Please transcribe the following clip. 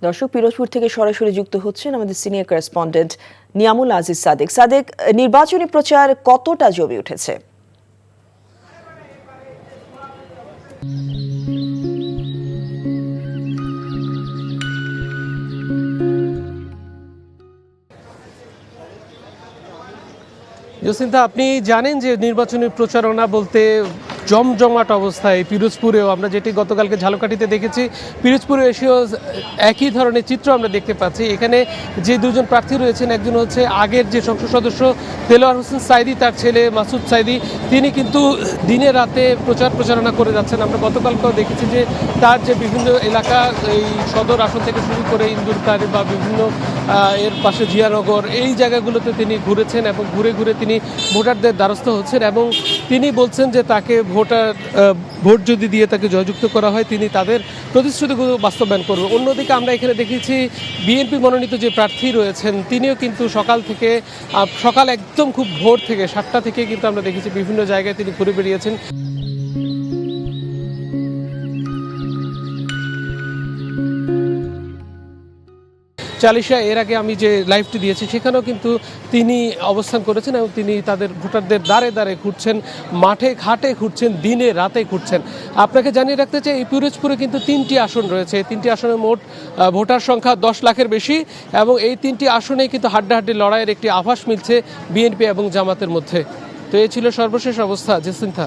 দর্শক, পিরোজপুর থেকে সরাসরি যুক্ত হচ্ছেন আমাদের সিনিয়র করেসপন্ডেন্ট নিয়ামুল আজিজ সাদেক। সাদেক, নির্বাচনী প্রচার কতটা জমে উঠেছে? জসিন্তা, আপনি জানেন যে নির্বাচনী প্রচারণা বলতে জমজমাট অবস্থায় পিরোজপুরেও আমরা যেটি গতকালকে ঝালকাঠিতে দেখেছি, পিরোজপুরে এসেও একই ধরনের চিত্র আমরা দেখতে পাচ্ছি। এখানে যে দুজন প্রার্থী রয়েছেন, একজন হচ্ছে আগের যে সংসদ সদস্য দেলোয়ার হোসেন সাইদি, তার ছেলে মাসুদ সাইদি। তিনি কিন্তু দিনে রাতে প্রচারণা করে যাচ্ছেন। আমরা গতকালকেও দেখেছি যে তার যে বিভিন্ন এলাকা, এই সদর আসন থেকে শুরু করে ইন্দুরকারি বা বিভিন্ন এর পাশে জিয়ানগর, এই জায়গাগুলোতে তিনি ঘুরেছেন এবং ঘুরে ঘুরে তিনি ভোটারদের দ্বারস্থ হচ্ছেন এবং তিনি বলছেন যে তাকে ভোট যদি দিয়ে তাকে জয়যুক্ত করা হয়, তিনি তাদের প্রতিশ্রুতিগুলো বাস্তবায়ন করবেন। অন্যদিকে আমরা এখানে দেখেছি বিএনপি মনোনীত যে প্রার্থী রয়েছেন, তিনিও কিন্তু সকাল একদম খুব ভোর থেকে 7টা থেকে কিন্তু আমরা দেখেছি বিভিন্ন জায়গায় তিনি ঘুরে বেরিয়েছেন। চালিশা, এর আগে আমি যে লাইভটি দিয়েছি সেখানেও কিন্তু তিনি অবস্থান করেছেন এবং তিনি তাদের ভোটারদের দ্বারে দ্বারে ঘুরছেন, মাঠে ঘাটে ঘুরছেন, দিনে রাতে ঘুরছেন। আপনাকে জানিয়ে রাখতে চাই, এই পিরোজপুরে কিন্তু 3টি আসন রয়েছে। এই 3টি আসনের মোট ভোটার সংখ্যা 10 লাখের বেশি এবং এই 3টি আসনেই কিন্তু হাড্ডাহাড্ডি লড়াইয়ের একটি আভাস মিলছে বিএনপি এবং জামাতের মধ্যে। তো এই ছিল সর্বশেষ অবস্থা। জেসিন্থা।